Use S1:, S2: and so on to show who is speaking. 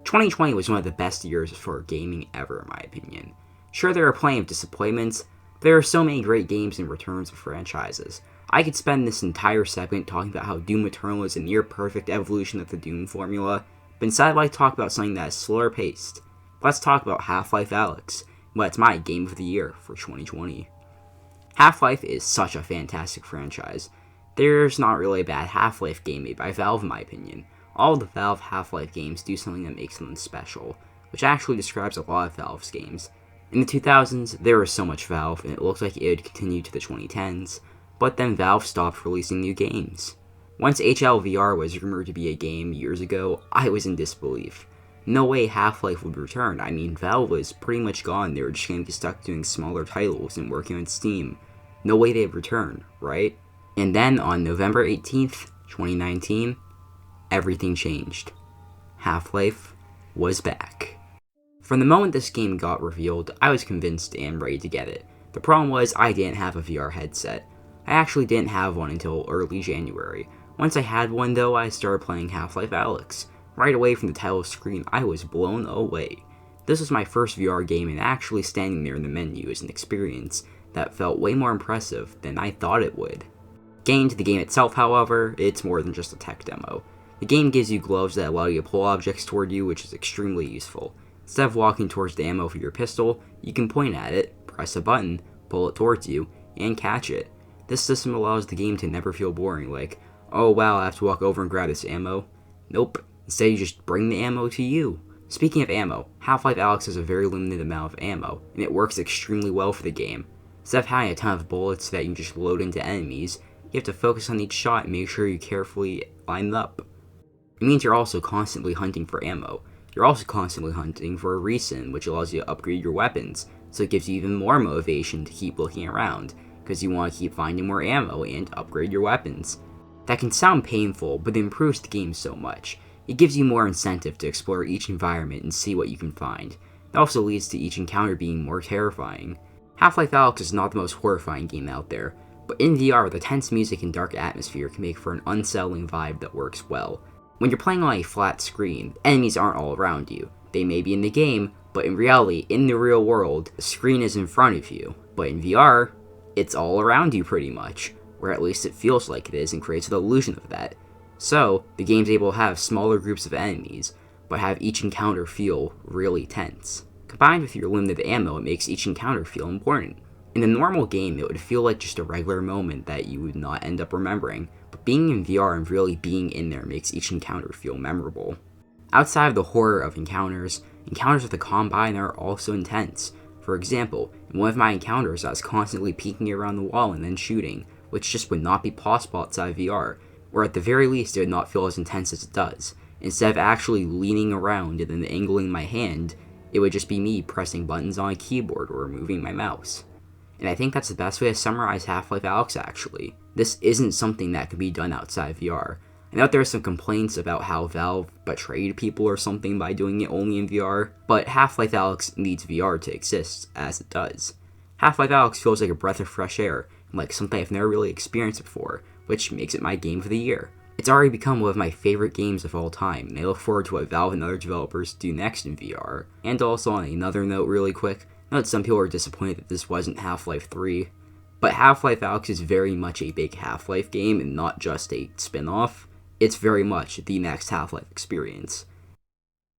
S1: 2020 was one of the best years for gaming ever, in my opinion. Sure, there are plenty of disappointments, but there are so many great games and returns of franchises. I could spend this entire segment talking about how Doom Eternal is a near-perfect evolution of the Doom formula, but instead I'd like to talk about something that is slower paced. Let's talk about Half-Life Alyx, what's my game of the year for 2020. Half-Life is such a fantastic franchise. There's not really a bad Half-Life game made by Valve in my opinion. All of the Valve Half-Life games do something that makes them special, which actually describes a lot of Valve's games. In the 2000s, there was so much Valve, and it looked like it would continue to the 2010s, but then Valve stopped releasing new games. Once HLVR was rumored to be a game years ago, I was in disbelief. No way Half-Life would return. I mean, Valve was pretty much gone. They were just going to get stuck doing smaller titles and working on Steam. No way they'd return, right? And then on November 18th, 2019, everything changed. Half-Life was back. From the moment this game got revealed, I was convinced and ready to get it. The problem was I didn't have a VR headset. I actually didn't have one until early January. Once I had one though, I started playing Half-Life Alyx. Right away from the title screen, I was blown away. This was my first VR game, and actually standing there in the menu is an experience that felt way more impressive than I thought it would. Getting into the game itself, however, it's more than just a tech demo. The game gives you gloves that allow you to pull objects toward you, which is extremely useful. Instead of walking towards the ammo for your pistol, you can point at it, press a button, pull it towards you, and catch it. This system allows the game to never feel boring, like, oh wow, I have to walk over and grab this ammo. Nope, instead you just bring the ammo to you. Speaking of ammo, Half-Life Alyx has a very limited amount of ammo, and it works extremely well for the game. Instead of having a ton of bullets that you just load into enemies, you have to focus on each shot and make sure you carefully line up. It means you're also constantly hunting for ammo. You're also constantly hunting for a resin, which allows you to upgrade your weapons, so it gives you even more motivation to keep looking around, because you want to keep finding more ammo and upgrade your weapons. That can sound painful, but it improves the game so much. It gives you more incentive to explore each environment and see what you can find. It also leads to each encounter being more terrifying. Half-Life Alyx is not the most horrifying game out there, but in VR, the tense music and dark atmosphere can make for an unsettling vibe that works well. When you're playing on a flat screen, enemies aren't all around you. They may be in the game, but in reality, in the real world, the screen is in front of you. But in VR, it's all around you pretty much, or at least it feels like it is and creates an illusion of that. So, the game's able to have smaller groups of enemies, but have each encounter feel really tense. Combined with your limited ammo, it makes each encounter feel important. In a normal game, it would feel like just a regular moment that you would not end up remembering, but being in VR and really being in there makes each encounter feel memorable. Outside of the horror of encounters with the Combine are also intense. For example, in one of my encounters I was constantly peeking around the wall and then shooting, which just would not be possible outside VR, or at the very least it would not feel as intense as it does. Instead of actually leaning around and then angling my hand, it would just be me pressing buttons on a keyboard or moving my mouse. And I think that's the best way to summarize Half-Life Alyx actually. This isn't something that can be done outside VR. I know there are some complaints about how Valve betrayed people or something by doing it only in VR, but Half-Life Alyx needs VR to exist, as it does. Half-Life Alyx feels like a breath of fresh air, and like something I've never really experienced before, which makes it my game of the year. It's already become one of my favorite games of all time, and I look forward to what Valve and other developers do next in VR. And also on another note really quick, I know that some people are disappointed that this wasn't Half-Life 3, but Half-Life Alyx is very much a big Half-Life game and not just a spin-off. It's very much the next Half-Life experience.